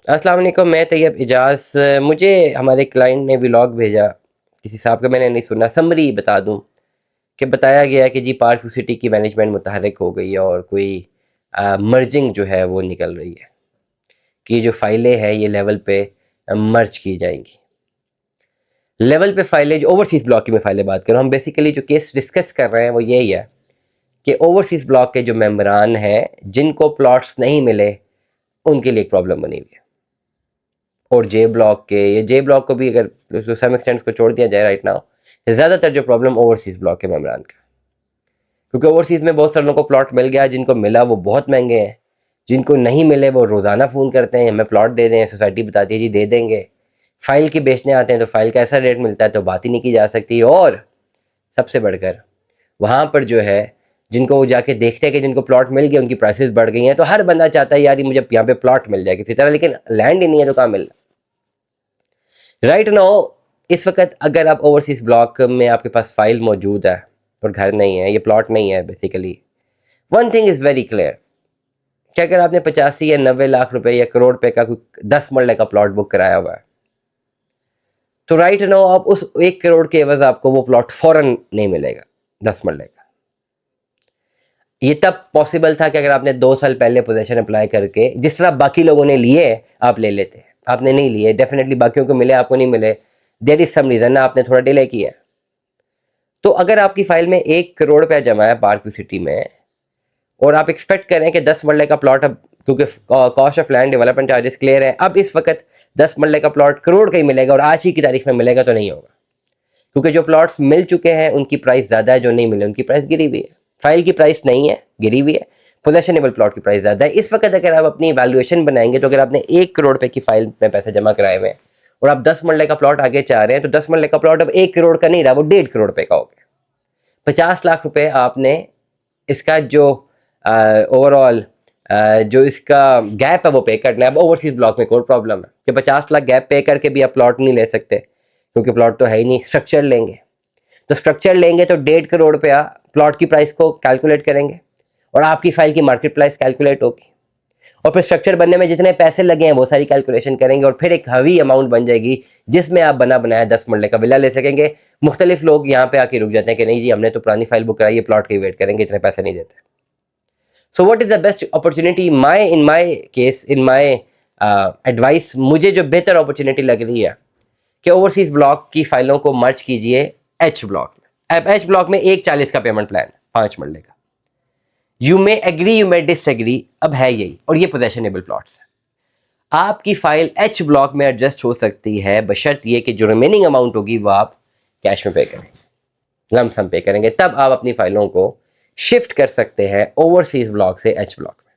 अस्सलाम वालेकुम, मैं तैयब इजाज़। मुझे हमारे क्लाइंट ने व्लॉग भेजा, किसी साहब का, मैंने नहीं सुना। समरी बता दूं कि बताया गया है कि जी पार्क सिटी की मैनेजमेंट मुतहरक हो गई है और कोई मर्जिंग जो है वो निकल रही है कि जो फाइलें हैं ये लेवल पे मर्ज की जाएंगी। लेवल पे फाइलें, जो ओवरसीज़ ब्लॉक की मैं फाइलें बात कर रहा हूँ, हम बेसिकली जो केस डिस्कस कर रहे हैं वो यही है कि ओवरसीज़ ब्लॉक के जो मेम्बरान हैं जिनको प्लॉट्स नहीं मिले, उनके लिए एक प्रॉब्लम बनी हुई है। और जे ब्लॉक के, ये जे ब्लॉक को भी अगर सम एक्सटेंट को छोड़ दिया जाए राइट नाउ, ज़्यादातर जो प्रॉब्लम ओवरसीज़ ब्लॉक के मेम्बरान का, क्योंकि ओवरसीज़ में बहुत सारे लोगों को प्लॉट मिल गया, जिनको मिला वो बहुत महंगे हैं, जिनको नहीं मिले वो रोज़ाना फ़ोन करते हैं हमें प्लॉट दे दें, सोसाइटी बताती है जी दे देंगे। फाइल की बेचने आते हैं तो फाइल का ऐसा रेट मिलता है तो बात ही नहीं की जा सकती। और सबसे बढ़कर वहाँ पर जो है, जिनको वो जाके देखते हैं कि जिनको प्लॉट मिल गए उनकी प्राइसेस बढ़ गई हैं, तो हर बंदा चाहता है यार ये मुझे यहाँ पे प्लॉट मिल जाए किसी तरह, लेकिन लैंड ही नहीं है तो कहाँ मिल राइट नाउ। इस वक्त अगर आप ओवरसीज ब्लॉक में आपके पास फाइल मौजूद है और घर नहीं है, ये प्लॉट नहीं है, basically one thing is very clear कि अगर आपने 85 या 90 लाख रुपए या करोड़ रुपए का कोई 10 मरले का प्लॉट बुक कराया हुआ है, तो राइट नाउ आप उस 1 करोड़ के एवज आपको वो प्लॉट फौरन नहीं मिलेगा 10 मरले का। ये तब पॉसिबल था कि अगर आपने 2 साल पहले पोजीशन अप्लाई करके, जिस तरह बाकी लोगों ने लिए आप ले लेते। आपने नहीं लिए, डेफिनेटली बाकियों को मिले, आपको नहीं मिले, देयर इज सम रीजन ना, आपने थोड़ा डिले किया। तो अगर आपकी फाइल में 1 करोड़ रुपया जमा है पार्क सिटी में और आप एक्सपेक्ट करें कि 10 मरले का प्लॉट, अब क्योंकि cost of land development charges clear है, अब इस वक्त 10 मरले का प्लॉट करोड़ का ही मिलेगा और आज ही की तारीख में मिलेगा, तो नहीं होगा। क्योंकि जो प्लॉट्स मिल चुके हैं उनकी प्राइस ज़्यादा है, जो नहीं मिले उनकी प्राइस गिरी हुई है। फाइल की प्राइस नहीं है, गिरी हुई है, पोजेशनेबल प्लॉट की प्राइस ज़्यादा है। इस वक्त अगर आप अपनी वैल्यूएशन बनाएंगे तो अगर आपने 1 करोड़ रुपए की फाइल में पैसे जमा कराए हुए हैं और आप 10 मरले का प्लॉट आगे चाह रहे हैं, तो 10 मरले का प्लॉट अब 1 करोड़ का नहीं रहा, वो 1.5 करोड़ रुपए का हो गया। 50 लाख रुपए आपने इसका जो ओवरऑल जो इसका गैप है वो पे करना है। अब ओवरसीज ब्लॉक में कोई प्रॉब्लम है कि 50 लाख गैप पे करके भी आप प्लॉट नहीं ले सकते, क्योंकि प्लॉट तो है ही नहीं। स्ट्रक्चर लेंगे तो 1.5 करोड़ रुपया प्लॉट की प्राइस को कैलकुलेट करेंगे और आपकी फाइल की मार्केट प्राइस कैलकुलेट होगी, और फिर स्ट्रक्चर बनने में जितने पैसे लगे हैं वो सारी कैलकुलेशन करेंगे और फिर एक हवी अमाउंट बन जाएगी जिसमें आप बना बनाया 10 मरले का विला ले सकेंगे। मुख्तलिफ लोग यहाँ पे आके रुक जाते हैं कि नहीं जी हमने तो पुरानी फाइल बुक कराई है, प्लॉट की वेट करेंगे, इतने पैसे नहीं देते। So what is the best opportunity in my case, in my advice, मुझे जो बेहतर अपॉर्चुनिटी लग रही है कि ओवरसीज ब्लॉक की फाइलों को मर्ज कीजिए एच ब्लॉक में। अब एच ब्लॉक में 1/40 का पेमेंट प्लान 5 मरले का। You may agree you may disagree, अब है यही, और ये पोजेशनेबल प्लॉट्स है। आपकी फाइल एच ब्लॉक में एडजस्ट हो सकती है बशर्त ये कि जो रिमेनिंग अमाउंट होगी वो आप कैश में पे करेंगे, लमसम पे करेंगे, तब आप अपनी फाइलों को शिफ्ट कर सकते हैं ओवरसीज ब्लॉक से एच ब्लॉक में।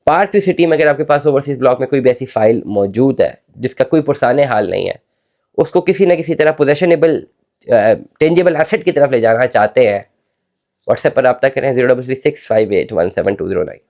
पार्क सिटी में अगर आपके पास ओवरसीज ब्लॉक में कोई भी ऐसी फाइल मौजूद है जिसका कोई पुरसाने हाल नहीं है, उसको किसी न किसी तरह पोजेशनेबल टेंजेबल एसेट की तरफ ले जाना चाहते हैं, व्हाट्सएप पर रब्ता करें 03365817209।